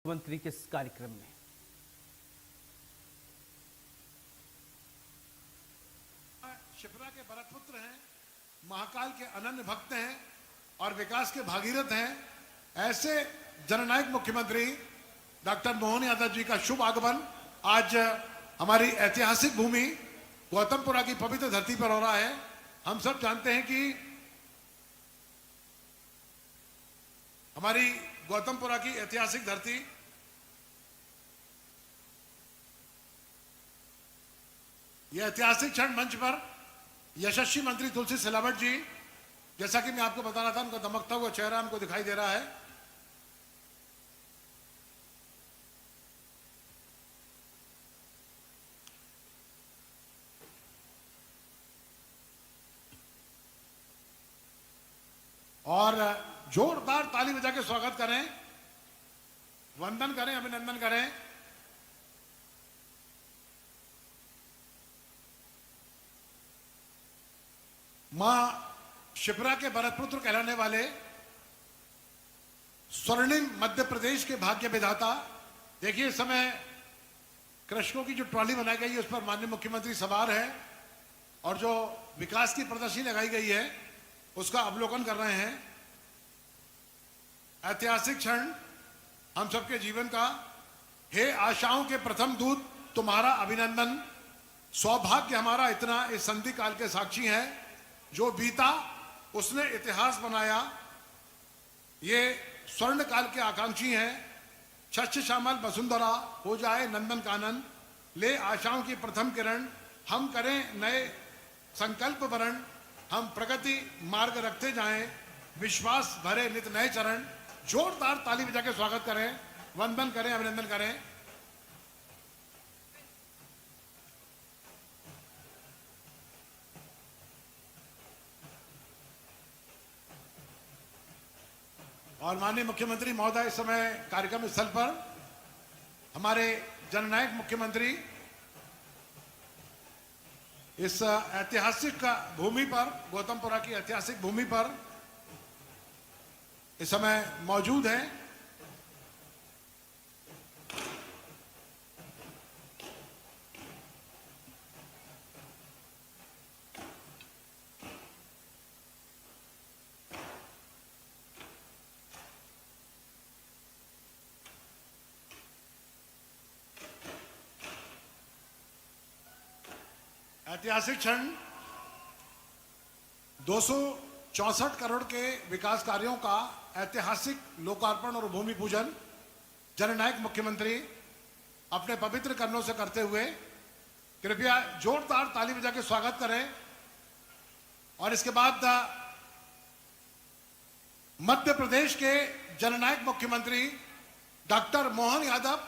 मंत्री के इस कार्यक्रम में शिप्रा के भरतपुत्र हैं, महाकाल के अनन्य भक्त हैं और विकास के भागीरथ हैं। ऐसे जननायक मुख्यमंत्री डॉक्टर मोहन यादव जी का शुभ आगमन आज हमारी ऐतिहासिक भूमि गौतमपुरा की पवित्र धरती पर हो रहा है। हम सब जानते हैं कि हमारी गौतमपुरा की ऐतिहासिक धरती यह ऐतिहासिक क्षण मंच पर यशस्वी मंत्री तुलसी सिलावट जी, जैसा कि मैं आपको बता रहा था, उनका दमकता हुआ चेहरा हमको दिखाई दे रहा है। और जोरदार ताली बजा के स्वागत करें, वंदन करें, अभिनंदन करें। मां शिप्रा के भरतपुत्र कहलाने वाले स्वर्णिम मध्य प्रदेश के भाग्य विधाता। देखिए, इस समय कृषकों की जो ट्रॉली बनाई गई है उस पर माननीय मुख्यमंत्री सवार है और जो विकास की प्रदर्शनी लगाई गई है उसका अवलोकन कर रहे हैं। ऐतिहासिक क्षण हम सबके जीवन का। हे आशाओं के प्रथम दूत, तुम्हारा अभिनंदन। सौभाग्य हमारा इतना इस संधि काल के साक्षी है। जो बीता उसने इतिहास बनाया। ये स्वर्ण काल के आकांक्षी हैं। शस्य श्यामल वसुंधरा हो जाए नंदन कानन, ले आशाओं की प्रथम किरण। हम करें नए संकल्प वरण, हम प्रगति मार्ग रखते जाएं, विश्वास भरे नित नए चरण। जोरदार ताली बजा के स्वागत करें, वंदन करें, अभिनंदन करें। और माननीय मुख्यमंत्री महोदय इस समय कार्यक्रम स्थल पर हमारे जननायक मुख्यमंत्री इस ऐतिहासिक भूमि पर, गौतमपुरा की ऐतिहासिक भूमि पर इस समय मौजूद हैं। ऐतिहासिक क्षण 264 करोड़ के विकास कार्यों का ऐतिहासिक लोकार्पण और भूमि पूजन जननायक मुख्यमंत्री अपने पवित्र कर्णों से करते हुए कृपया जोरदार ताली बजा के स्वागत करें। और इसके बाद मध्य प्रदेश के जननायक मुख्यमंत्री डॉक्टर मोहन यादव,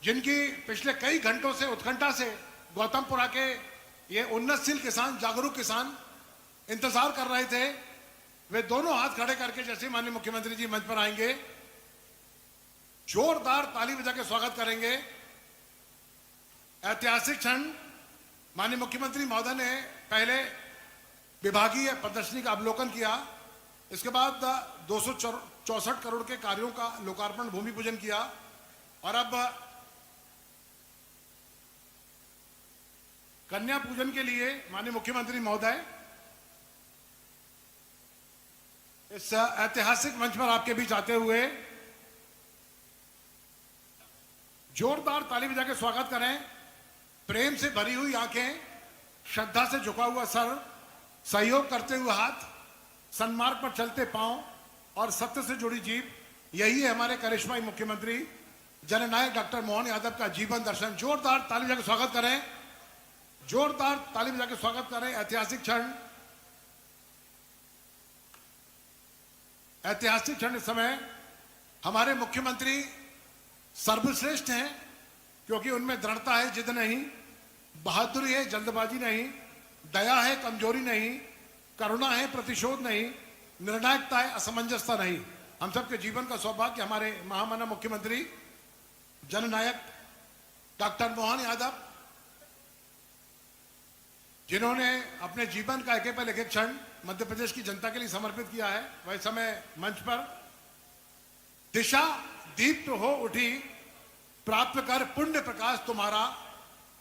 जिनकी पिछले कई घंटों से उत्कंठा से गौतमपुरा के ये उन्नतशील किसान, जागरूक किसान इंतजार कर रहे थे, वे दोनों हाथ खड़े करके जैसे माननीय मुख्यमंत्री जी मंच पर आएंगे जोरदार ताली बजा के स्वागत करेंगे। ऐतिहासिक क्षण माननीय मुख्यमंत्री महोदय ने पहले विभागीय प्रदर्शनी का अवलोकन किया, इसके बाद 264 करोड़ के कार्यों का लोकार्पण, भूमि पूजन किया और अब कन्या पूजन के लिए माननीय मुख्यमंत्री महोदय इस ऐतिहासिक मंच पर आपके बीच आते हुए जोरदार ताली बजा के स्वागत करें। प्रेम से भरी हुई आंखें, श्रद्धा से झुका हुआ सर, सहयोग करते हुए हाथ, सन्मार्ग पर चलते पांव और सत्य से जुड़ी जीभ, यही है हमारे करिश्माई मुख्यमंत्री जननायक डॉक्टर मोहन यादव का जीवन दर्शन। जोरदार ताली बजा के स्वागत करें, जोरदार ताली बजा के स्वागत करें। ऐतिहासिक क्षण, ऐतिहासिक क्षण इस समय हमारे मुख्यमंत्री सर्वश्रेष्ठ हैं, क्योंकि उनमें दृढ़ता है, जिद नहीं, बहादुरी है, जल्दबाजी नहीं, दया है, कमजोरी नहीं, करुणा है, प्रतिशोध नहीं, निर्णायकता है, असमंजसता नहीं। हम सबके जीवन का सौभाग्य हमारे महामानव मुख्यमंत्री जननायक डॉक्टर मोहन यादव, जिन्होंने अपने जीवन का एक पल एक क्षण मध्य प्रदेश की जनता के लिए समर्पित किया है, वह समय मंच पर दिशा दीप्त हो उठी, प्राप्त कर पुण्य प्रकाश तुम्हारा,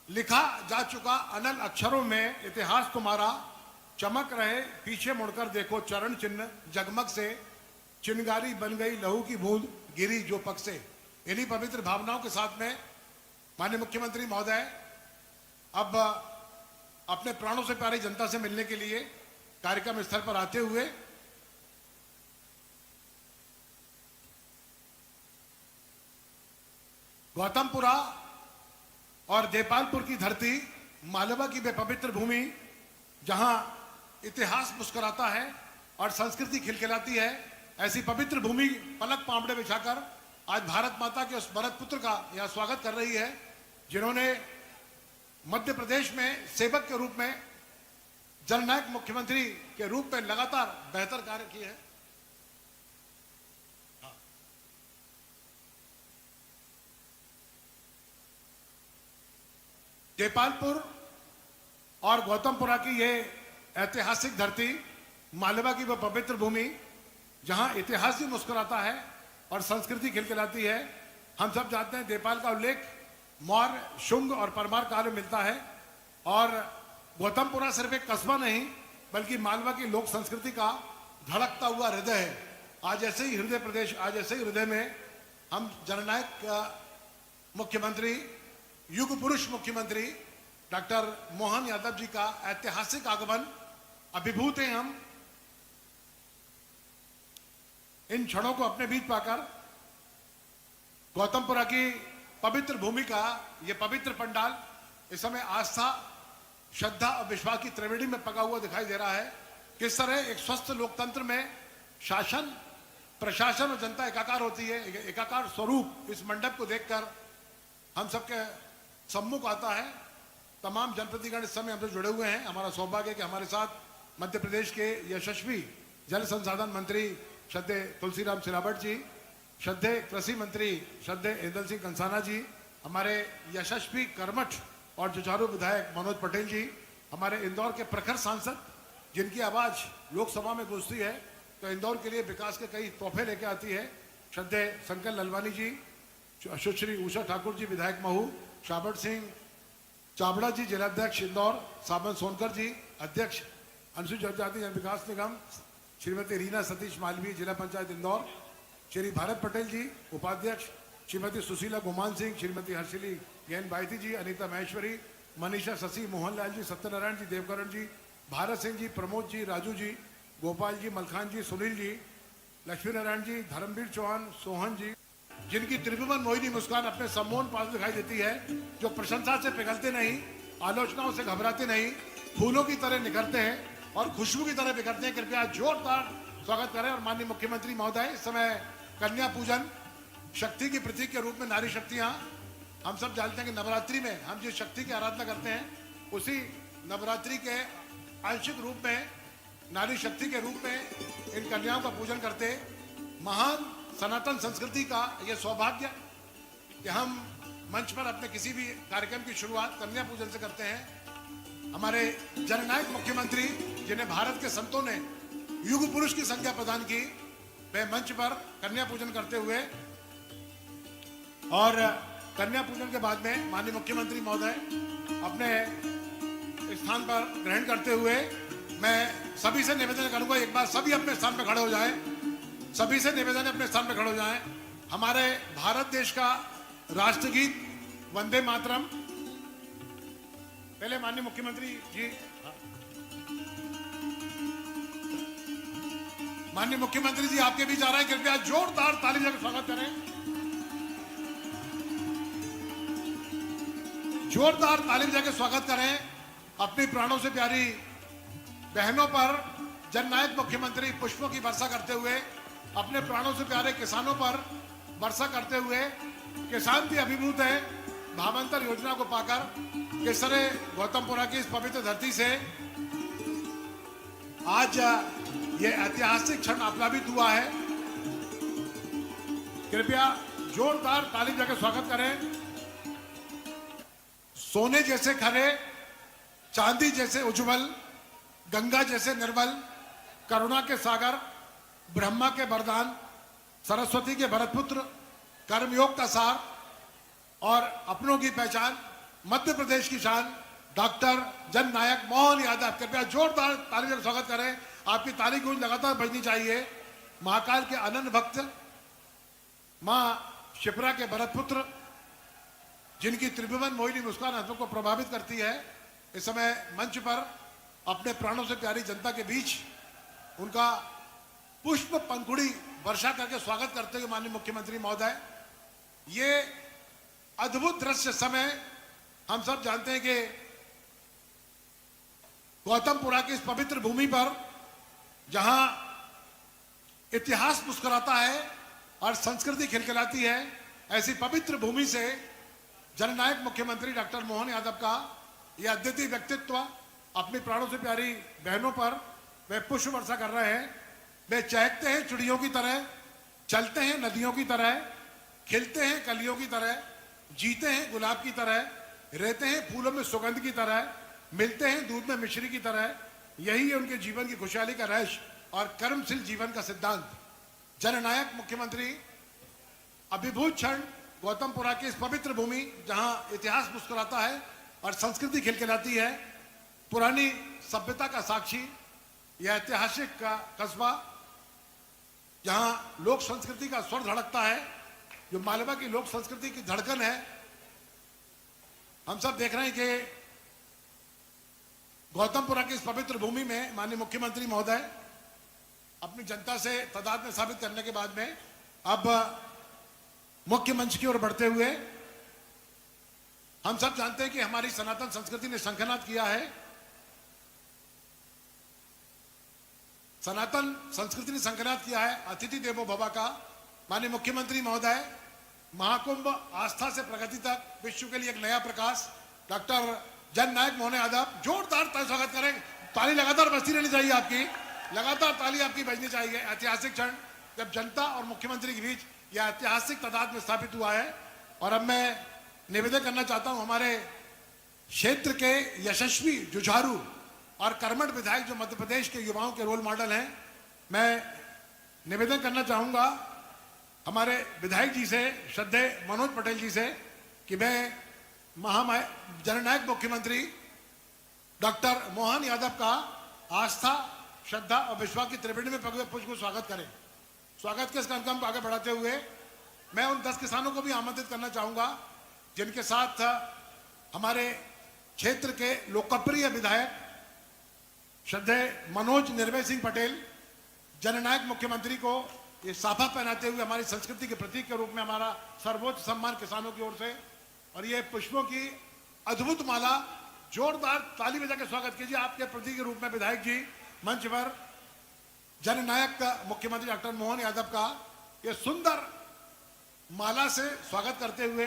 लिखा जा चुका अनल अक्षरों में इतिहास तुम्हारा, चमक रहे पीछे मुड़कर देखो चरण चिन्ह जगमग से, चिनगारी बन गई लहू की बूंद गिरी जो पग से। इन्हीं पवित्र भावनाओं के साथ में माननीय मुख्यमंत्री महोदय अब अपने प्राणों से प्यारी जनता से मिलने के लिए कार्यक्रम स्थल पर आते हुए गौतमपुरा और देपालपुर की धरती, मालवा की वे पवित्र भूमि जहां इतिहास मुस्कुराता है और संस्कृति खिलखिलाती है, ऐसी पवित्र भूमि पलक पांवड़े बिछाकर आज भारत माता के उस भरत पुत्र का यहां स्वागत कर रही है, जिन्होंने मध्य प्रदेश में सेवक के रूप में, जननायक मुख्यमंत्री के रूप में लगातार बेहतर कार्य किए हैं। देपालपुर और गौतमपुरा की ये ऐतिहासिक धरती, मालवा की वह पवित्र भूमि जहां इतिहास भी मुस्कुराता है और संस्कृति खिलखिलाती है। हम सब जानते हैं देपाल का उल्लेख मौर्य, शुंग और परमार काल में मिलता है और गौतमपुरा सिर्फ एक कस्बा नहीं बल्कि मालवा की लोक संस्कृति का धड़कता हुआ हृदय है। आज ऐसे ही हृदय प्रदेश, आज ऐसे ही हृदय में हम जननायक मुख्यमंत्री, युग पुरुष मुख्यमंत्री डॉक्टर मोहन यादव जी का ऐतिहासिक आगमन, अभिभूत हैं हम इन क्षणों को अपने बीच पाकर। गौतमपुरा की पवित्र भूमि का ये पवित्र पंडाल इस समय आस्था, श्रद्धा और विश्वास की त्रिवेणी में पका हुआ दिखाई दे रहा है। किस तरह एक स्वस्थ लोकतंत्र में शासन, प्रशासन और जनता एकाकार होती है, एकाकार स्वरूप इस मंडप को देखकर हम सबके सम्मुख आता है। तमाम जनप्रतिनिधिगण इस समय हमसे जुड़े हुए हैं। हमारा सौभाग्य है कि हमारे साथ मध्य प्रदेश के यशस्वी जल संसाधन मंत्री श्रद्धेय तुलसीराम सिलावट जी, श्रद्धेय कृषि मंत्री श्रद्धेय इंदल सिंह कंसाना जी, हमारे यशस्वी कर्मठ और जुझारू विधायक मनोज पटेल जी, हमारे इंदौर के प्रखर सांसद जिनकी आवाज लोकसभा में गूंजती है तो इंदौर के लिए विकास के कई तोहफे लेके आती है, श्रद्धेय शंकर ललवानी जी, सुश्री उषा ठाकुर जी विधायक महू, शाबट सिंह चावड़ा जी जिलाध्यक्ष इंदौर, सावन सोनकर जी अध्यक्ष अनुसूचित जनजाति जन विकास निगम, श्रीमती रीना सतीश मालवीय जिला पंचायत इंदौर, श्री भारत पटेल जी उपाध्यक्ष, श्रीमती सुशीला गुमान सिंह, श्रीमती हर्षिली जैन बायती जी, अनीता महेश्वरी, मनीषा शशि, मोहनलाल जी, सत्यनारायण जी, देवकरण जी, भारत सिंह जी, प्रमोद जी, राजू जी, गोपाल जी, मलखान जी, सुनील जी, लक्ष्मी नारायण जी, धर्मवीर चौहान, सोहन जी, जिनकी त्रिभुवन मोहिनी मुस्कान अपने सम्मोहन पास दिखाई देती है, जो प्रशंसा से पिघलते नहीं, आलोचनाओं से घबराते नहीं, फूलों की तरह निखरते हैं और खुशबू की तरह बिखरते हैं। कृपया जोरदार स्वागत करें। और माननीय मुख्यमंत्री महोदय, इस समय कन्या पूजन शक्ति की प्रतीक के रूप में नारी शक्तियां, हम सब जानते हैं कि नवरात्रि में हम जिस शक्ति की आराधना करते हैं उसी नवरात्रि के आंशिक रूप में, नारी शक्ति के रूप में इन कन्याओं का पूजन करते। महान सनातन संस्कृति का यह सौभाग्य कि हम मंच पर अपने किसी भी कार्यक्रम की शुरुआत कन्या पूजन से करते हैं। हमारे जननायक मुख्यमंत्री जिन्हें भारत के संतों ने युग पुरुष की संज्ञा प्रदान की, वे मंच पर कन्या पूजन करते हुए और कन्या पूजन के बाद में माननीय मुख्यमंत्री महोदय अपने स्थान पर ग्रहण करते हुए मैं सभी से निवेदन करूंगा, एक बार सभी अपने स्थान पर खड़े हो जाएं। सभी से निवेदन है अपने स्थान पर खड़े हो जाएं। हमारे भारत देश का राष्ट्रगीत वंदे मातरम, पहले माननीय मुख्यमंत्री जी, माननीय मुख्यमंत्री जी आपके बीच आ रहे हैं, कृपया जोरदार ताली देकर स्वागत करें। जोरदार ताली देकर स्वागत करें। अपनी प्राणों से प्यारी बहनों पर जननायक मुख्यमंत्री पुष्पों की वर्षा करते हुए, अपने प्राणों से प्यारे किसानों पर वर्षा करते हुए, किसान भी अभिभूत है भावांतर योजना को पाकर। किस तरह गौतमपुरा की इस पवित्र धरती से आज ये ऐतिहासिक क्षण आप्लावित हुआ है। कृपया जोरदार ताली देकर स्वागत करें। सोने जैसे खरे, चांदी जैसे उज्जवल, गंगा जैसे निर्मल, करुणा के सागर, ब्रह्मा के वरदान, सरस्वती के भरतपुत्र, कर्मयोग का सार और अपनों की पहचान, मध्य प्रदेश की शान, डॉक्टर जननायक मोहन यादव। कृपया जोरदार ताली से स्वागत करें। आपकी ताली गूंज लगातार बजनी चाहिए। महाकाल के अनन्य भक्त, मां शिप्रा के भरत पुत्र, जिनकी त्रिभुवन मोहिनी मुस्कान हाथों को प्रभावित करती है, इस समय मंच पर अपने प्राणों से प्यारी जनता के बीच उनका पुष्प पंखुड़ी वर्षा करके स्वागत करते हुए माननीय मुख्यमंत्री महोदय, ये अद्भुत दृश्य समय हम सब जानते हैं कि गौतमपुरा की इस पवित्र भूमि पर जहां इतिहास मुस्कुराता है और संस्कृति खिलखिलाती है, ऐसी पवित्र भूमि से जननायक मुख्यमंत्री डॉक्टर मोहन यादव का यह अद्वितीय व्यक्तित्व अपनी प्राणों से प्यारी बहनों पर वे पुष्प वर्षा कर रहे हैं। वे चहकते हैं चिड़ियों की तरह, चलते हैं नदियों की तरह, खिलते हैं कलियों की तरह, जीते हैं गुलाब की तरह, रहते हैं फूलों में सुगंध की तरह, मिलते हैं दूध में मिश्री की तरह। यही है उनके जीवन की खुशहाली का रहस्य और कर्मशील जीवन का सिद्धांत। जननायक मुख्यमंत्री अभिभूत क्षण गौतमपुरा की इस पवित्र भूमि जहां इतिहास मुस्कुराता है और संस्कृति खिलखिलाती है, पुरानी सभ्यता का साक्षी, यह ऐतिहासिक का कस्बा जहां लोक संस्कृति का स्वर धड़कता है, जो मालवा की लोक संस्कृति की धड़कन है। हम सब देख रहे हैं कि गौतमपुरा की इस पवित्र भूमि में माननीय मुख्यमंत्री महोदय अपनी जनता से तादाद में साबित करने के बाद में अब मुख्य मंच की ओर बढ़ते हुए, हम सब जानते हैं कि हमारी सनातन संस्कृति ने शंखनाद किया है। सनातन संस्कृति ने शंखनाद किया है अतिथि देवो भव का। माननीय मुख्यमंत्री महोदय, महाकुंभ आस्था से प्रगति तक विश्व के लिए एक नया प्रकाश, डॉक्टर जननायक मोहन यादव, जोरदार स्वागत करें। ताली लगातार बजती रहनी चाहिए, आपकी लगातार ताली आपकी बजनी चाहिए। ऐतिहासिक क्षण जब जनता और मुख्यमंत्री के बीच यह ऐतिहासिक तादाद में स्थापित हुआ है। और अब मैं निवेदन करना चाहता हूं हमारे क्षेत्र के यशस्वी, जुझारू और कर्मठ विधायक जो मध्य प्रदेश के युवाओं के रोल मॉडल हैं, मैं निवेदन करना चाहूंगा हमारे विधायक जी से, श्रद्धेय मनोज पटेल जी से, कि मैं जननायक मुख्यमंत्री डॉक्टर मोहन यादव का आस्था, श्रद्धा और विश्वास की त्रिवेणी में पगे पुष्प को स्वागत करें। स्वागत के इस कार्यक्रम को आगे बढ़ाते हुए मैं उन 10 किसानों को भी आमंत्रित करना चाहूंगा जिनके साथ हमारे क्षेत्र के लोकप्रिय विधायक श्रद्धेय मनोज निर्भय सिंह पटेल जननायक मुख्यमंत्री को ये साफा पहनाते हुए हमारी संस्कृति के प्रतीक के रूप में हमारा सर्वोच्च सम्मान किसानों की ओर से, और ये पुष्पों की अद्भुत माला, जोरदार ताली बजा के स्वागत कीजिए आपके प्रतीक के रूप में विधायक जी मंच पर जननायक मुख्यमंत्री डॉक्टर मोहन यादव का ये सुंदर माला से स्वागत करते हुए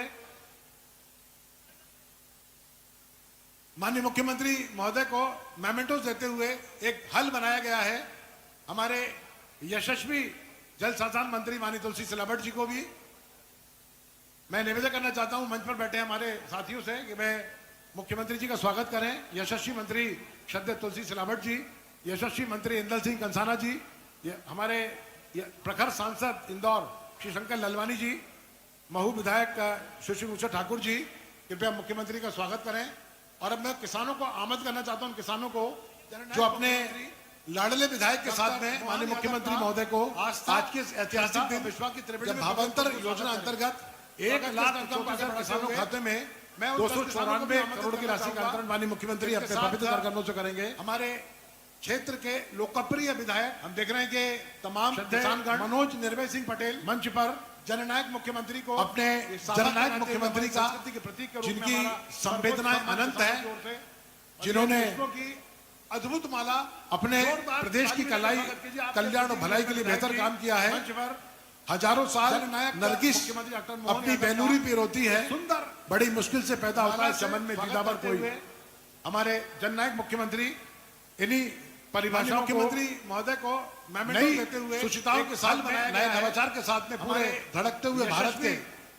माननीय मुख्यमंत्री महोदय को मेमेंटोस देते हुए एक हल बनाया गया है। हमारे यशस्वी जल संसाधन मंत्री माननीय तुलसी सिलावट जी को भी मैं निवेदन करना चाहता हूं मंच पर बैठे हमारे साथियों से कि वे मुख्यमंत्री जी का स्वागत करें। यशस्वी मंत्री श्रद्धेय तुलसी सिलावट जी, यशस्वी मंत्री इंदल सिंह कंसाना जी, हमारे प्रखर सांसद इंदौर श्री शंकर ललवानी जी, महू विधायक सुश्री उषा ठाकुर जी, कृपया मुख्यमंत्री का स्वागत करें। और अब मैं किसानों को आमंत्रित करना चाहता हूं, किसानों को जो अपने लाडले विधायक के साथ में माननीय मुख्यमंत्री महोदय को आज के ऐतिहासिक दिन विश्वास की त्रिवेणी भावांतर योजना अंतर्गत 1 लाख किसानों के खाते में 294 करोड़ की राशि का अंतरण माननीय मुख्यमंत्री अपने पवित्र कार्यक्रमों से करेंगे। हमारे क्षेत्र के लोकप्रिय विधायक हम देख रहे हैं कि तमाम किसानगण मनोज निर्भय सिंह पटेल मंच पर जननायक मुख्यमंत्री को अपने जननायक मुख्यमंत्री का जिनकी संवेदनाएं अनंत है, जिन्होंने अद्भुत माला अपने प्रदेश की कल्याण और भलाई के लिए बेहतर काम किया है। हजारों साल नरगिस अपनी बेनूरी पे रोती है, सुंदर बड़ी मुश्किल से पैदा होता है चमन में दीदावर कोई। हमारे जननायक मुख्यमंत्री इन्हीं परिभाषा मुख्यमंत्री महोदय को देते हुए सुचिताओं के साथ में नए नवाचार के साथ में पूरे धड़कते हुए भारत के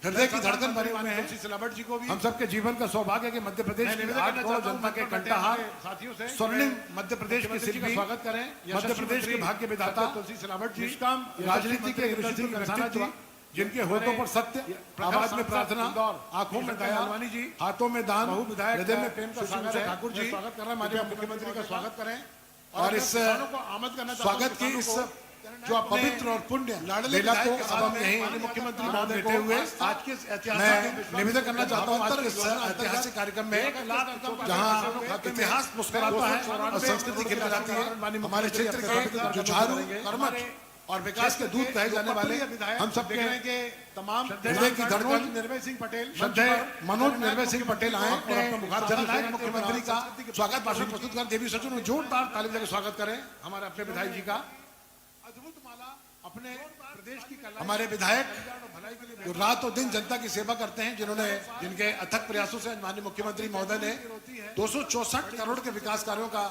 हृदय की धड़कन भरी हुए हैं। सिलावट जी को भी हम सबके जीवन का सौभाग्य कि मध्य प्रदेश की 8 करोड़ जनता के कंठहार साथियों से स्वर्णिम मध्य प्रदेश के शिल्पी स्वागत करें। मध्य प्रदेश के भाग्य विधाता तुलसी सिलावट जी, राजनीति के ऋषि कंसाना जी, जिनके होठों पर सत्य, आवाज में प्रार्थना, आंखों में दया, हाथों में दान, हृदय में प्रेम का सागर है। ठाकुर जी स्वागत कर रहे हैं, माननीय मुख्यमंत्री का स्वागत करें और इस स्वागत की इस जो पवित्र और पुण्य लीला को अब हम यहीं मुख्यमंत्री महोदय बैठे हुए आज के ऐतिहासिक निवेदन करना चाहता हूँ। आज के इस ऐतिहासिक कार्यक्रम में जहाँ इतिहास मुस्कुराता है और संस्कृति खिल जाती है, हमारे क्षेत्र के जुझारू, कर्मठ और विकास के दूत कहे जाने वाले हम सब के तमाम हृदय की धड़कन निर्भय सिंह पटेल, श्रद्धेय मनोज निर्भय सिंह पटेल आए और अपना मुखार जननायक मुख्यमंत्री का स्वागत भाषण प्रस्तुत कर देवी सचिव में जोरदार ताली बजा के स्वागत करें हमारे अपने विधायक जी का। अद्भुत माला अपने प्रदेश की हमारे विधायक जो रात और दिन जनता की सेवा करते हैं, जिनके अथक प्रयासों से माननीय मुख्यमंत्री महोदय ने 264 करोड़ के विकास कार्यों का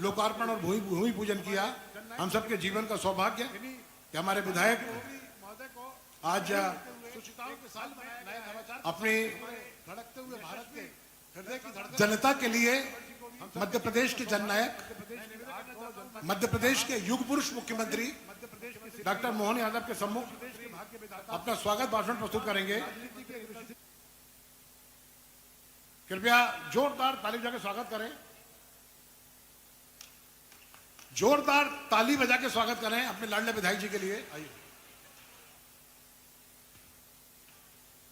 लोकार्पण और भूमि पूजन किया। हम सबके जीवन का सौभाग्य कि हमारे विधायक आज अपनी धड़कते हुए भारत के हृदय की जनता के लिए मध्य प्रदेश के जननायक, मध्य प्रदेश के युग पुरुष मुख्यमंत्री डॉक्टर मोहन यादव के सम्मुख अपना स्वागत भाषण प्रस्तुत करेंगे। कृपया जोरदार ताली बजा के स्वागत करें, जोरदार ताली बजा के स्वागत करें अपने लाडले विधायक जी के लिए। आइए।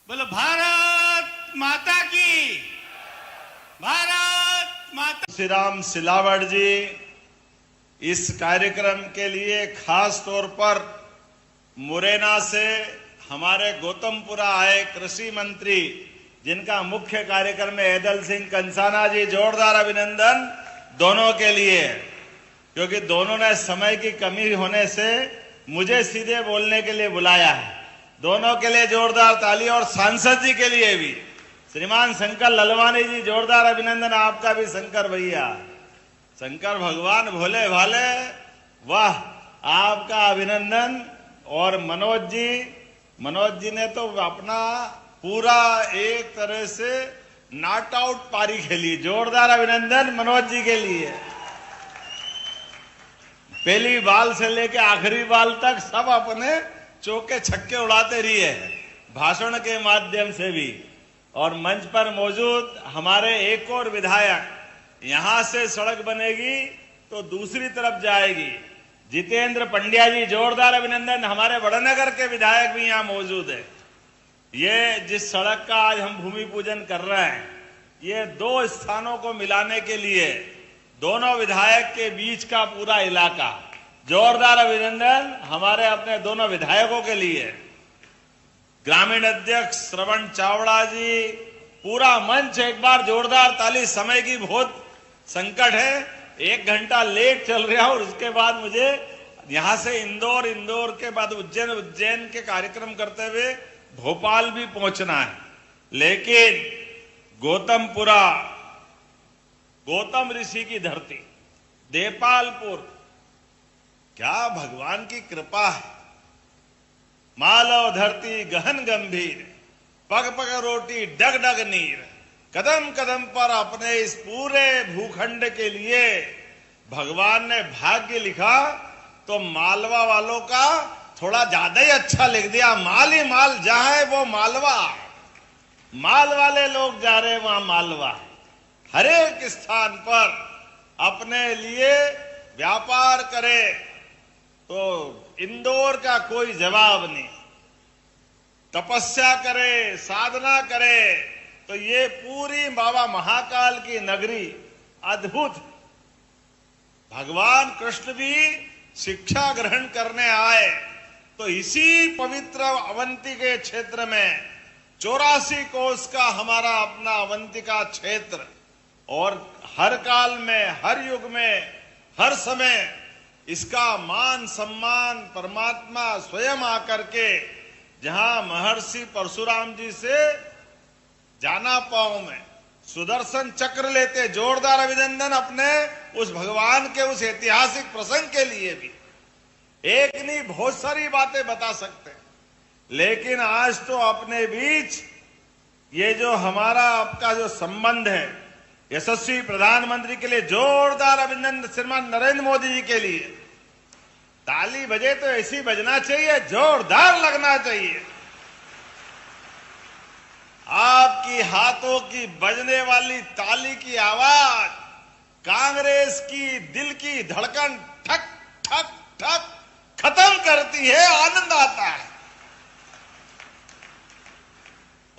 बोलो भारत माता की, भारत माता। श्री राम सिलावट जी इस कार्यक्रम के लिए खास तौर पर मुरैना से हमारे गौतमपुरा आए कृषि मंत्री, जिनका मुख्य कार्यक्रम है ऐदल सिंह कंसाना जी, जोरदार अभिनंदन दोनों के लिए, क्योंकि दोनों ने समय की कमी होने से मुझे सीधे बोलने के लिए बुलाया है। दोनों के लिए जोरदार ताली। और सांसद जी के लिए भी श्रीमान शंकर ललवानी जी, जोरदार अभिनंदन आपका भी शंकर भैया, शंकर भगवान भोले भाले, वाह आपका अभिनंदन। और मनोज जी ने तो अपना पूरा एक तरह से नॉट आउट पारी खेली, जोरदार अभिनंदन मनोज जी के लिए। पहली बाल से लेके आखिरी बाल तक सब अपने चौके छक्के उड़ाते रही है, भाषण के माध्यम से भी। और मंच पर मौजूद हमारे एक और विधायक, यहां से सड़क बनेगी तो दूसरी तरफ जाएगी, जितेंद्र पंड्या जी, जोरदार अभिनंदन। हमारे बड़नगर के विधायक भी यहां मौजूद है। ये जिस सड़क का आज हम भूमि पूजन कर रहे हैं, ये दो स्थानों को मिलाने के लिए दोनों विधायक के बीच का पूरा इलाका, जोरदार अभिनंदन हमारे अपने दोनों विधायकों के लिए। ग्रामीण अध्यक्ष श्रवण चावड़ा जी, पूरा मंच एक बार जोरदार ताली। समय की बहुत संकट है, 1 घंटा लेट चल रहा और उसके बाद मुझे यहां से इंदौर के बाद उज्जैन के कार्यक्रम करते हुए भोपाल भी पहुंचना है। लेकिन गौतमपुरा, गौतम ऋषि की धरती, देपालपुर, क्या भगवान की कृपा है। मालव धरती गहन गंभीर, पग पग रोटी डग डग नीर, कदम कदम पर अपने इस पूरे भूखंड के लिए भगवान ने भाग्य लिखा तो मालवा वालों का थोड़ा ज्यादा ही अच्छा लिख दिया। माल ही माल, जहां है वो मालवा, माल वाले लोग जा रहे वहां मालवा। हर एक स्थान पर अपने लिए व्यापार करे तो इंदौर का कोई जवाब नहीं। तपस्या करे, साधना करे तो ये पूरी बाबा महाकाल की नगरी अद्भुत। भगवान कृष्ण भी शिक्षा ग्रहण करने आए तो इसी पवित्र अवंती के क्षेत्र में 84 कोस का हमारा अपना अवंती का क्षेत्र, और हर काल में, हर युग में, हर समय इसका मान सम्मान परमात्मा स्वयं आकर के जहां महर्षि परशुराम जी से जाना पाओ में सुदर्शन चक्र लेते, जोरदार अभिनंदन अपने उस भगवान के उस ऐतिहासिक प्रसंग के लिए भी। एक नहीं बहुत सारी बातें बता सकते हैं, लेकिन आज तो अपने बीच ये जो हमारा आपका जो संबंध है यशस्वी प्रधानमंत्री के लिए जोरदार अभिनंदन। श्रीमान नरेंद्र मोदी जी के लिए ताली बजे तो ऐसी बजना चाहिए, जोरदार लगना चाहिए। आपकी हाथों की बजने वाली ताली की आवाज कांग्रेस की दिल की धड़कन ठक ठक ठक खत्म करती है, आनंद आता है।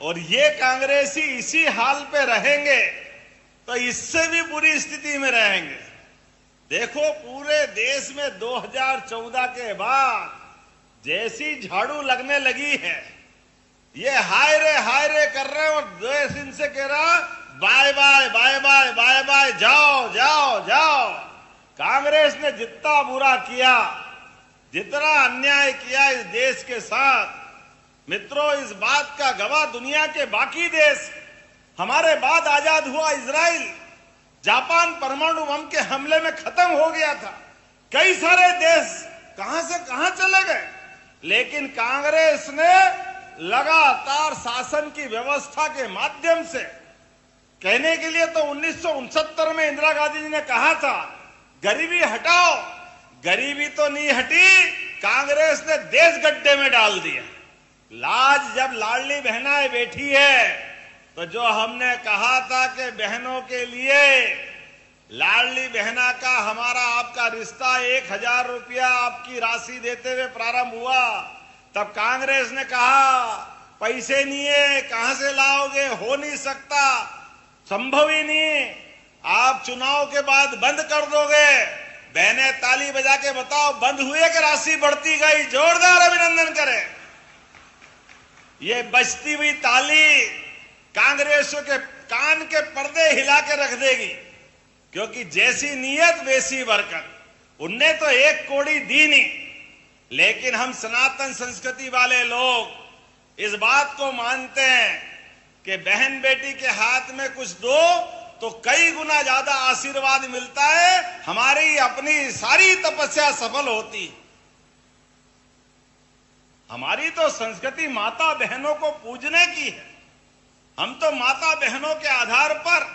और ये कांग्रेसी इसी हाल पे रहेंगे तो इससे भी बुरी स्थिति में रहेंगे। देखो, पूरे देश में 2014 के बाद जैसी झाड़ू लगने लगी है, ये हाय रे कर रहे हैं और देश इनसे कह रहा bye bye bye bye bye bye, जाओ जाओ जाओ। कांग्रेस ने जितना बुरा किया, जितना अन्याय किया इस देश के साथ, मित्रों, इस बात का गवाह दुनिया के बाकी देश। हमारे बाद आजाद हुआ इजराइल, जापान परमाणु बम के हमले में खत्म हो गया था। कई सारे देश कहां से कहां चले गए, लेकिन कांग्रेस ने लगातार शासन की व्यवस्था के माध्यम से, कहने के लिए तो 1969 में इंदिरा गांधी जी ने कहा था गरीबी हटाओ, गरीबी तो नहीं हटी, कांग्रेस ने देश गड्ढे में डाल दिया। लाज जब लाडली बहनाएं बैठी है तो जो हमने कहा था कि बहनों के लिए लाडली बहना का हमारा आपका रिश्ता 1000 रुपया आपकी राशि देते हुए प्रारंभ हुआ, तब कांग्रेस ने कहा पैसे नहीं है, कहां से लाओगे, हो नहीं सकता, संभव ही नहीं, आप चुनाव के बाद बंद कर दोगे। बहनें ताली बजा के बताओ, बंद हुए कि राशि बढ़ती गई? जोरदार अभिनंदन करें। ये बजती हुई ताली कांग्रेसियों के कान के पर्दे हिला के रख देगी, क्योंकि जैसी नीयत वैसी बरकत। उनने तो 1 कौड़ी दी नहीं, लेकिन हम सनातन संस्कृति वाले लोग इस बात को मानते हैं कि बहन बेटी के हाथ में कुछ दो तो कई गुना ज्यादा आशीर्वाद मिलता है, हमारी अपनी सारी तपस्या सफल होती। हमारी तो संस्कृति माता बहनों को पूजने की है। हम तो माता बहनों के आधार पर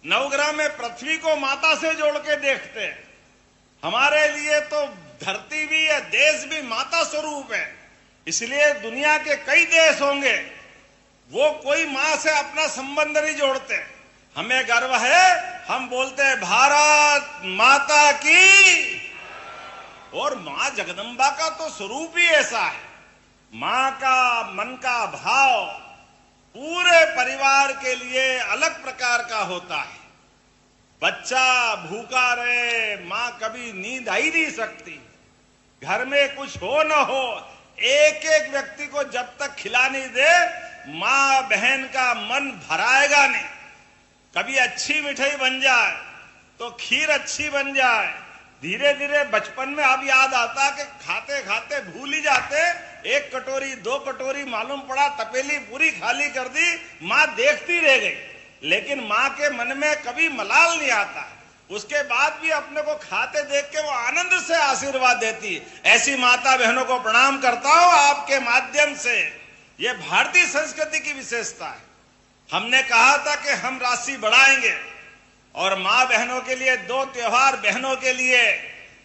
नवग्रह में पृथ्वी को माता से जोड़ के देखते हैं। हमारे लिए तो धरती भी या देश भी माता स्वरूप है। इसलिए दुनिया के कई देश होंगे, वो कोई मां से अपना संबंध नहीं जोड़ते। हमें गर्व है, हम बोलते हैं भारत माता की। और मां जगदम्बा का तो स्वरूप ही ऐसा है। मां का मन का भाव पूरे परिवार के लिए अलग प्रकार का होता है। बच्चा भूखा रहे, मां कभी नींद आ ही नहीं सकती। घर में कुछ हो न हो, एक एक व्यक्ति को जब तक खिला नहीं दे, मां बहन का मन भराएगा नहीं। कभी अच्छी मिठाई बन जाए तो खीर अच्छी बन जाए, धीरे धीरे बचपन में अब याद आता कि खाते खाते भूल ही जाते, 1 कटोरी 2 कटोरी मालूम पड़ा तपेली पूरी खाली कर दी, मां देखती रह गई। लेकिन मां के मन में कभी मलाल नहीं आता। उसके बाद भी अपने को खाते देख के वो आनंद से आशीर्वाद देती। ऐसी माता बहनों को प्रणाम करता हूं आपके माध्यम से। ये भारतीय संस्कृति की विशेषता है। हमने कहा था कि हम राशि बढ़ाएंगे और मां बहनों के लिए 2 त्योहार, बहनों के लिए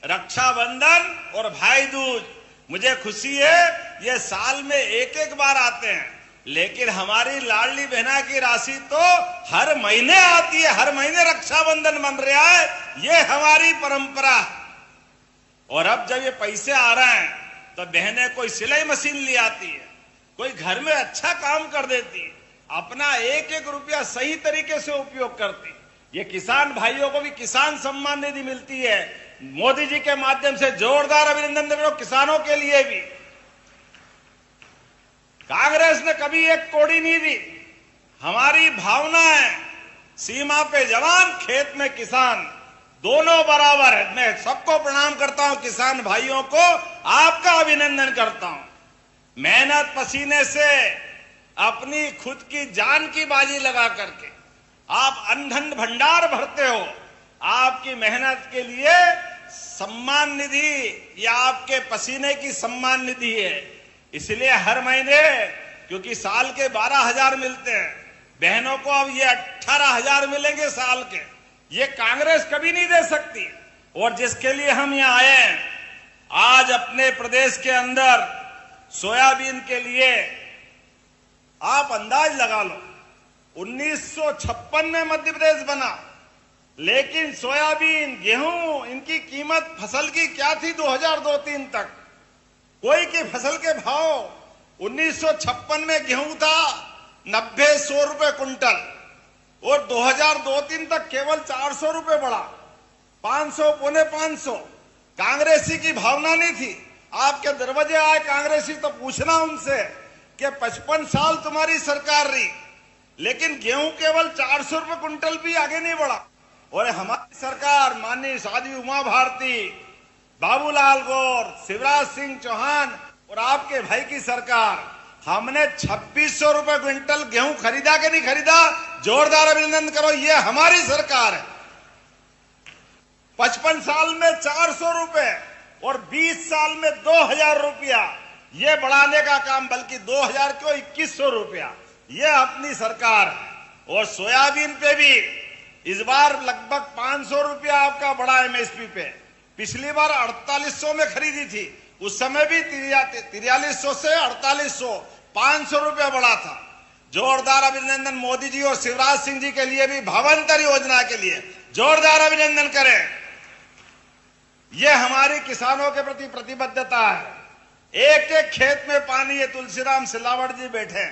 रक्षाबंधन और भाई दूज। मुझे खुशी है ये साल में एक बार आते हैं, लेकिन हमारी लाडली बहना की राशि तो हर महीने आती है। हर महीने रक्षाबंधन बन रहा है, ये हमारी परंपरा। और अब जब ये पैसे आ रहे हैं तो बहनें कोई सिलाई मशीन ले आती है, कोई घर में अच्छा काम कर देती है, अपना 1-1 रुपया सही तरीके से उपयोग करती। ये किसान भाइयों को भी किसान सम्मान निधि मिलती है मोदी जी के माध्यम से। जोरदार अभिनंदन दे रहे हो किसानों के लिए भी। कांग्रेस ने कभी 1 कौड़ी नहीं दी। हमारी भावना है सीमा पे जवान, खेत में किसान, दोनों बराबर है। मैं सबको प्रणाम करता हूं, किसान भाइयों को आपका अभिनंदन करता हूं। मेहनत पसीने से अपनी खुद की जान की बाजी लगा करके आप अन्न भंडार भरते हो। आपकी मेहनत के लिए सम्मान निधि या आपके पसीने की सम्मान निधि है। इसलिए हर महीने, क्योंकि साल के 12,000 मिलते हैं, बहनों को अब ये 18,000 मिलेंगे साल के। ये कांग्रेस कभी नहीं दे सकती। और जिसके लिए हम यहां आए हैं, आज अपने प्रदेश के अंदर सोयाबीन के लिए आप अंदाज लगा लो, 1956 में मध्य प्रदेश बना, लेकिन सोयाबीन, गेहूं, इनकी कीमत फसल की क्या थी 2002-03 तक? कोई की फसल के भाव 1956 में गेहूं था 90-100 रुपए कुंटल, और 2002-03 तक केवल 400 रुपए बढ़ा, 500, पौने 500। कांग्रेसी की भावना नहीं थी। आपके दरवाजे आए कांग्रेसी तो पूछना उनसे कि 55 साल तुम्हारी सरकार रही, लेकिन गेहूं केवल 400 रुपए कुंटल भी आगे नहीं बढ़ा। और हमारी सरकार, माननीय साध्वी उमा भारती, बाबूलाल गौर, शिवराज सिंह चौहान और आपके भाई की सरकार, हमने 2600 रुपए क्विंटल गेहूं खरीदा कि नहीं खरीदा? जोरदार अभिनंदन करो, ये हमारी सरकार है। 55 साल में 400 रुपए और 20 साल में 2000 रुपया, ये बढ़ाने का काम, बल्कि 2000 क्यों 2100 रुपया, ये अपनी सरकार है। और सोयाबीन पे भी इस बार लगभग 500 रुपया आपका बढ़ा एमएसपी पे। पिछली बार 4800 में खरीदी थी, उस समय भी 4300 से 4800, 500 रुपया बढ़ा था। जोरदार अभिनंदन मोदी जी और शिवराज सिंह जी के लिए भी, भावांतर योजना के लिए जोरदार अभिनंदन करें। यह हमारी किसानों के प्रति प्रतिबद्धता है। एक एक खेत में पानी है। तुलसीराम सिलावट जी बैठे,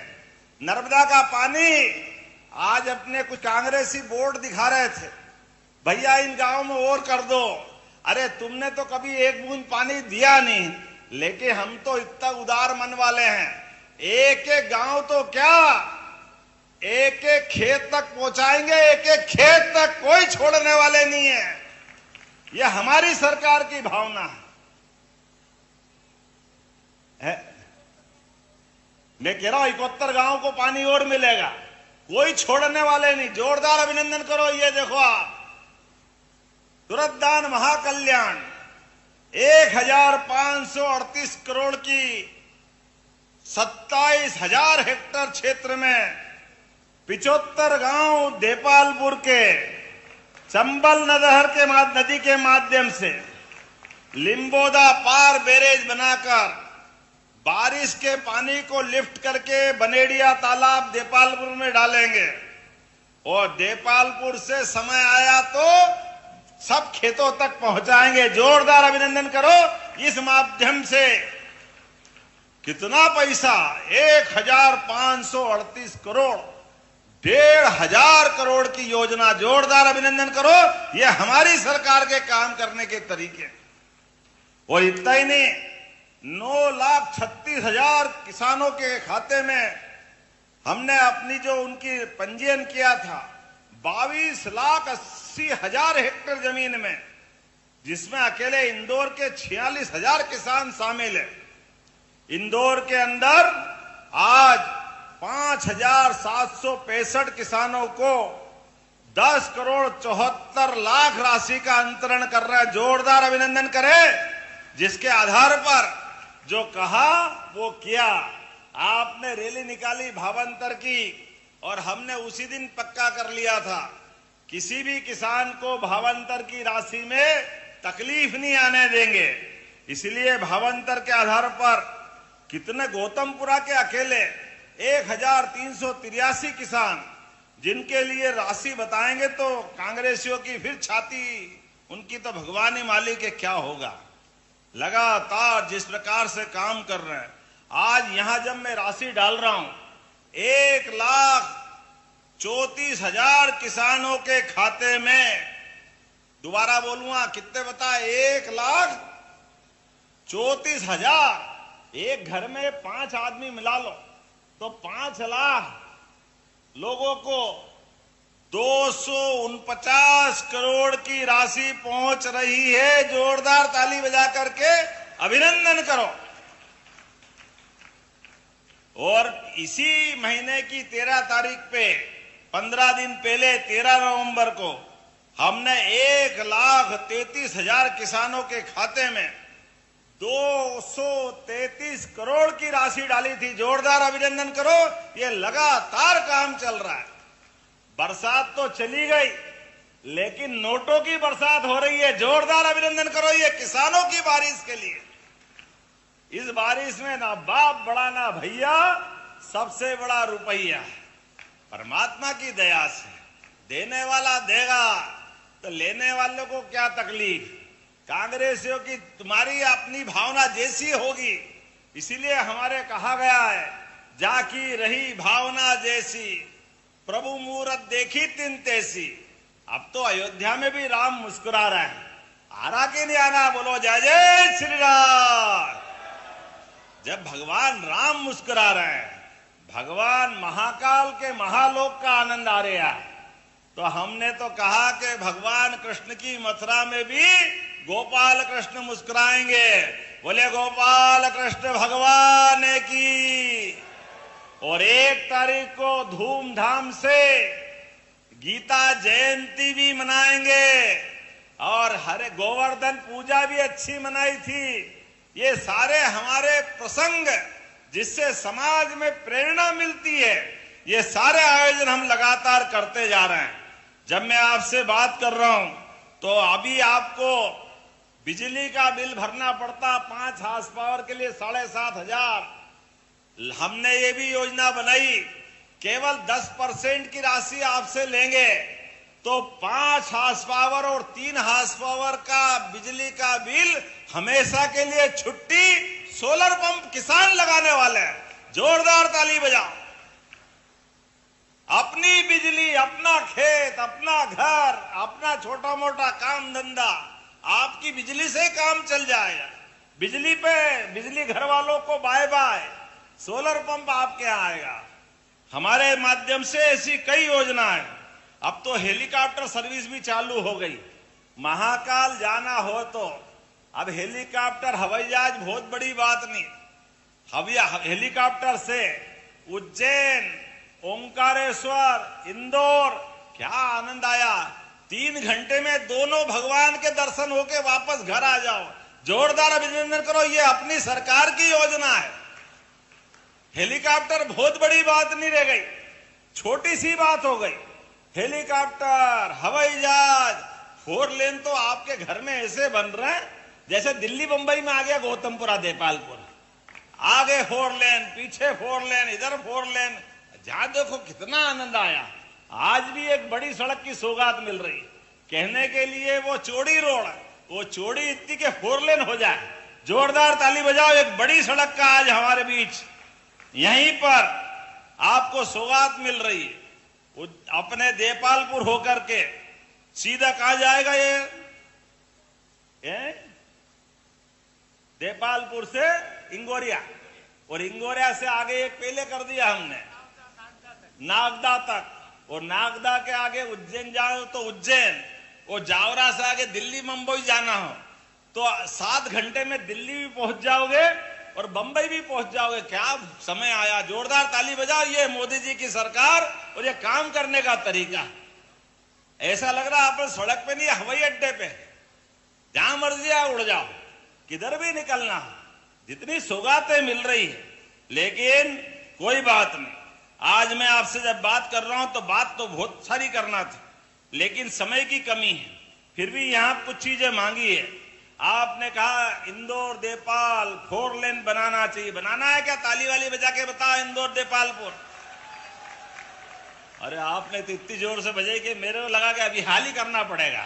नर्मदा का पानी। आज अपने कुछ कांग्रेसी बोर्ड दिखा रहे थे, भैया इन गांवों में और कर दो। अरे तुमने तो कभी एक बूंद पानी दिया नहीं, लेकिन हम तो इतना उदार मन वाले हैं, एक एक गांव तो क्या, एक एक खेत तक पहुंचाएंगे, एक एक खेत तक कोई छोड़ने वाले नहीं है। यह हमारी सरकार की भावना है। मैं कह रहा हूं 71 गांव को पानी और मिलेगा, कोई छोड़ने वाले नहीं। जोरदार अभिनंदन करो। ये देखो आप, तुरंतदान महाकल्याण 1538 करोड़ की 27,000 हेक्टेयर क्षेत्र में 75 गांव देपालपुर के चंबल नदी के माध्यम से लिम्बोदा पार बैरेज बनाकर बारिश के पानी को लिफ्ट करके बनेडिया तालाब देपालपुर में डालेंगे। और देपालपुर से समय आया तो सब खेतों तक पहुंचाएंगे। जोरदार अभिनंदन करो। इस माध्यम से कितना पैसा, 1538 करोड़, 1,500 करोड़ की योजना। जोरदार अभिनंदन करो। यह हमारी सरकार के काम करने के तरीके। और इतना ही नहीं, 9,36,000 किसानों के खाते में हमने अपनी जो उनकी पंजीयन किया था, 22,80,000 हेक्टेयर जमीन में, जिसमें अकेले इंदौर के 46,000 किसान शामिल है। इंदौर के अंदर आज 5,765 किसानों को 10 करोड़ 74 लाख राशि का अंतरण कर रहा है। जोरदार अभिनंदन करें। जिसके आधार पर जो कहा वो किया। आपने रैली निकाली भावांतर की, और हमने उसी दिन पक्का कर लिया था, किसी भी किसान को भावांतर की राशि में तकलीफ नहीं आने देंगे। इसलिए भावांतर के आधार पर कितने, गौतमपुरा के अकेले 1,383 किसान, जिनके लिए राशि बताएंगे तो कांग्रेसियों की फिर छाती, उनकी तो भगवान ही मालिक है क्या होगा। लगातार जिस प्रकार से काम कर रहे हैं, आज यहां जब मैं राशि डाल रहा हूं, 1,34,000 किसानों के खाते में, दोबारा बोलूंगा कितने बताए, 1,34,000। एक घर में 5 आदमी मिला लो तो 5 लाख लोगों को 249 करोड़ की राशि पहुंच रही है। जोरदार ताली बजा करके अभिनंदन करो। और इसी महीने की 13 तारीख पे, 15 दिन पहले 13 नवंबर को, हमने 1,33,000 किसानों के खाते में 233 करोड़ की राशि डाली थी। जोरदार अभिनंदन करो। ये लगातार काम चल रहा है। बरसात तो चली गई, लेकिन नोटों की बरसात हो रही है। जोरदार अभिनंदन करो ये किसानों की बारिश के लिए। इस बारिश में ना बाप बड़ा ना भैया, सबसे बड़ा रुपया। परमात्मा की दया से देने वाला देगा, तो लेने वालों को क्या तकलीफ। कांग्रेसियों की तुम्हारी अपनी भावना जैसी होगी, इसीलिए हमारे कहा गया है, जाकी रही भावना जैसी प्रभु मूरत देखी तिन तैसी। अब तो अयोध्या में भी राम मुस्कुरा रहे हैं, आरा के नहीं आना, बोलो जय जय श्री राम। जब भगवान राम मुस्कुरा रहे हैं, भगवान महाकाल के महालोक का आनंद आ रहा है, तो हमने तो कहा कि भगवान कृष्ण की मथुरा में भी गोपाल कृष्ण मुस्कुराएंगे, बोले गोपाल कृष्ण भगवान की। और 1 तारीख को धूमधाम से गीता जयंती भी मनाएंगे, और हरे गोवर्धन पूजा भी अच्छी मनाई थी। ये सारे हमारे प्रसंग जिससे समाज में प्रेरणा मिलती है, ये सारे आयोजन हम लगातार करते जा रहे हैं। जब मैं आपसे बात कर रहा हूं, तो अभी आपको बिजली का बिल भरना पड़ता 5 हार्स पावर के लिए 7,500। हमने ये भी योजना बनाई, केवल 10% की राशि आपसे लेंगे तो 5 हार्स पावर और 3 हार्स पावर का बिजली का बिल हमेशा के लिए छुट्टी। सोलर पंप किसान लगाने वाले हैं, जोरदार ताली बजाओ। अपनी बिजली, अपना खेत, अपना घर, अपना छोटा मोटा काम धंधा, आपकी बिजली से काम चल जाएगा। बिजली पे, बिजली घर वालों को बाय बाय, सोलर पंप आपके यहाँ आएगा। हमारे माध्यम से ऐसी कई योजनाएं। अब तो हेलीकॉप्टर सर्विस भी चालू हो गई। महाकाल जाना हो तो अब हेलीकॉप्टर, हवाई जहाज बहुत बड़ी बात नहीं। हेलीकॉप्टर से उज्जैन, ओंकारेश्वर, इंदौर, क्या आनंद आया। 3 घंटे में दोनों भगवान के दर्शन होके वापस घर आ जाओ। जोरदार अभिनंदन करो, ये अपनी सरकार की योजना है। हेलीकॉप्टर बहुत बड़ी बात नहीं रह गई, छोटी सी बात हो गई। हेलीकॉप्टर, हवाई जहाज, 4 लेन तो आपके घर में ऐसे बन रहे हैं जैसे दिल्ली बंबई में आ गया गौतमपुरा देपालपुर। आगे 4 लेन, पीछे 4 लेन, इधर 4 लेन। जहां देखो कितना आनंद आया। आज भी एक बड़ी सड़क की सौगात मिल रही, कहने के लिए वो चौड़ी रोड, वो चौड़ी इतनी के 4 लेन हो जाए। जोरदार ताली बजाओ, एक बड़ी सड़क का आज हमारे बीच यहीं पर आपको सौगात मिल रही है। अपने देपालपुर होकर के सीधा कहां जाएगा ये देपालपुर से इंगोरिया, और इंगोरिया से आगे एक पहले कर दिया हमने नागदा तक, और नागदा के आगे उज्जैन जाओ तो उज्जैन, और जावरा से आगे दिल्ली मुंबई जाना हो तो 7 घंटे में दिल्ली भी पहुंच जाओगे और बंबई भी पहुंच जाओगे। क्या समय आया। जोरदार ताली बजाओ, ये मोदी जी की सरकार और ये काम करने का तरीका। ऐसा लग रहा आप सड़क पे नहीं, हवाई अड्डे पे, जहां मर्जी आ उड़ जाओ, किधर भी निकलना। जितनी सौगातें मिल रही है, लेकिन कोई बात नहीं। आज मैं आपसे जब बात कर रहा हूं तो बात तो बहुत सारी करना थी, लेकिन समय की कमी है। फिर भी यहां कुछ चीजें मांगी है। आपने कहा इंदौर देपाल 4 लेन बनाना चाहिए। बनाना है क्या? ताली वाली बजा के बताओ, इंदौर देपालपुर। अरे आपने तो इतनी जोर से बजाई कि मेरे को लगा कि अभी हाल ही करना पड़ेगा।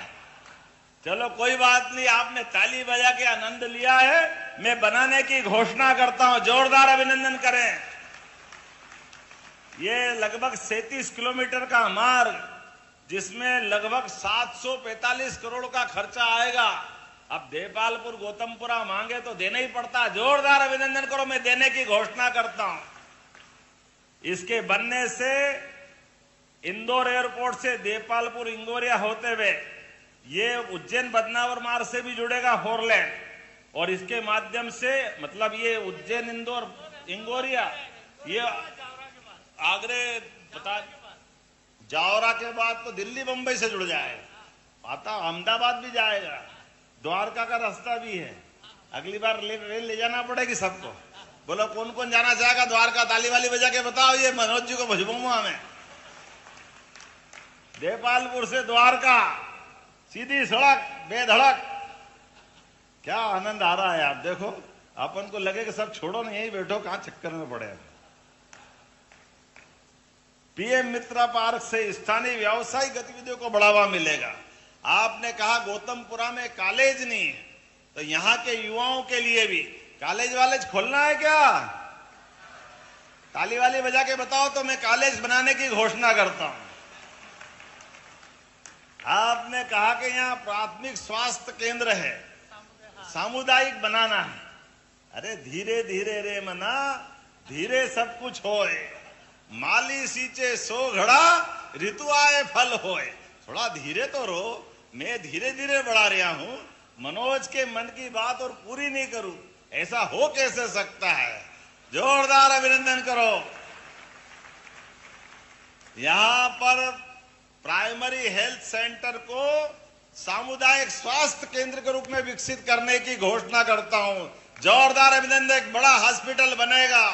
चलो कोई बात नहीं, आपने ताली बजा के आनंद लिया है। मैं बनाने की घोषणा करता हूं, जोरदार अभिनंदन करें। ये लगभग 37 किलोमीटर का मार्ग, जिसमें लगभग 745 करोड़ का खर्चा आएगा। अब देपालपुर गौतमपुरा मांगे तो देना ही पड़ता। जोरदार अभिनंदन करो, मैं देने की घोषणा करता हूं। इसके बनने से इंदौर एयरपोर्ट से देपालपुर इंगोरिया होते हुए ये उज्जैन बदनावर मार्ग से भी जुड़ेगा 4 लेन, और इसके माध्यम से मतलब ये उज्जैन इंदौर इंगोरिया, ये आगरे बता जावरा के बाद तो दिल्ली बंबई से जुड़ जाएगा। आता अहमदाबाद भी जाएगा, द्वारका का रास्ता भी है। अगली बार रेल ले जाना पड़ेगी सबको। बोलो कौन कौन जाना चाहेगा द्वारका? ताली वाली बजा के बताओ, ये मनोज जी को भुजबूंगा मैं। देपालपुर से द्वारका सीधी सड़क बेधड़क, क्या आनंद आ रहा है। आप देखो, अपन को लगे कि सब छोड़ो ना, यही बैठो, कहां चक्कर में पड़े। पीएम मित्रा पार्क से स्थानीय व्यावसायिक गतिविधियों को बढ़ावा मिलेगा। आपने कहा गौतमपुरा में कॉलेज नहीं है, तो यहां के युवाओं के लिए भी कॉलेज वालेज खोलना है क्या? ताली वाली बजा के बताओ तो मैं कॉलेज बनाने की घोषणा करता हूं। आपने कहा कि यहाँ प्राथमिक स्वास्थ्य केंद्र है, सामुदायिक बनाना है। अरे धीरे धीरे रे मना, धीरे सब कुछ होए। माली सींचे सो घड़ा, ऋतु आए फल होए। थोड़ा धीरे तो रो, मैं धीरे धीरे बढ़ा रहा हूं। मनोज के मन की बात और पूरी नहीं करूं, ऐसा हो कैसे सकता है? जोरदार अभिनंदन करो। यहां पर प्राइमरी हेल्थ सेंटर को सामुदायिक स्वास्थ्य केंद्र के रूप में विकसित करने की घोषणा करता हूं। जोरदार अभिनंदन। एक बड़ा हॉस्पिटल बनेगा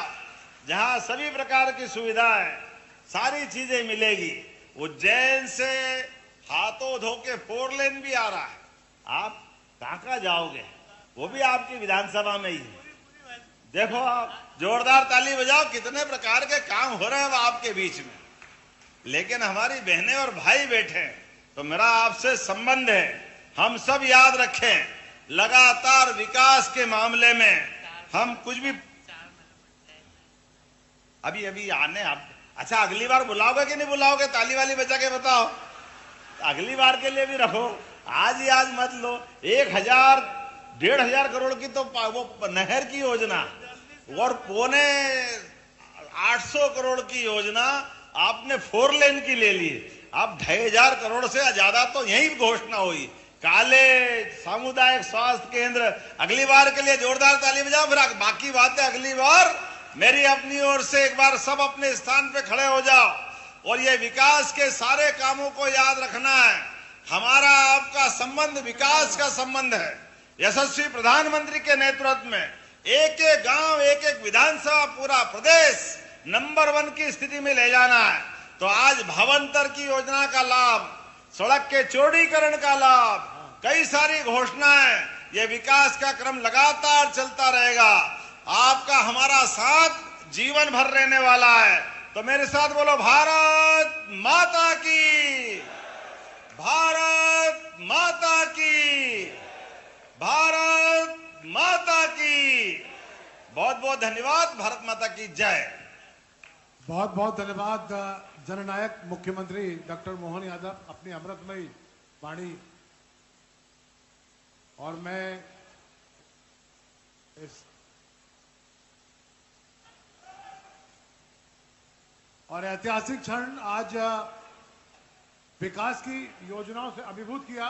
जहां सभी प्रकार की सुविधाएं, सारी चीजें मिलेगी। उज्जैन से हाथों धो के 4 लेन भी आ रहा है। आप कहां जाओगे? वो भी आपकी विधानसभा में ही है। देखो आप जोरदार ताली बजाओ, कितने प्रकार के काम हो रहे हैं आपके बीच में। लेकिन हमारी बहनें और भाई बैठे हैं, तो मेरा आपसे संबंध है, हम सब याद रखें, लगातार विकास के मामले में हम कुछ भी अभी आने आप। अच्छा, अगली बार बुलाओगे कि नहीं बुलाओगे? ताली वाली बजा के बताओ। अगली बार के लिए भी रखो, आज ही आज मत लो। 1,000-1,500 करोड़ की तो वो नहर की योजना और 800 करोड़ की योजना आपने 4 लेन की ले ली। अब 2,500 करोड़ से ज्यादा तो यही घोषणा हुई। कॉलेज, सामुदायिक स्वास्थ्य केंद्र, अगली बार के लिए जोरदार ताली बजाओ। फिर बाकी बातें अगली बार मेरी अपनी ओर से। एक बार सब अपने स्थान पे खड़े हो जाओ और ये विकास के सारे कामों को याद रखना है। हमारा आपका संबंध विकास का संबंध है। यशस्वी प्रधानमंत्री के नेतृत्व में एक एक गांव, एक एक विधानसभा, पूरा प्रदेश नंबर 1 की स्थिति में ले जाना है। तो आज भावंतर की योजना का लाभ, सड़क के चौड़ीकरण का लाभ, कई सारी घोषणाएं, ये विकास का क्रम लगातार चलता रहेगा। आपका हमारा साथ जीवन भर रहने वाला है। तो मेरे साथ बोलो, भारत माता की, भारत माता की, भारत माता की। बहुत बहुत धन्यवाद। भारत माता की जय। बहुत बहुत धन्यवाद जननायक मुख्यमंत्री डॉक्टर मोहन यादव, अपनी अमृतमयी वाणी। और मैं इस और ऐतिहासिक क्षण आज विकास की योजनाओं से अभिभूत किया।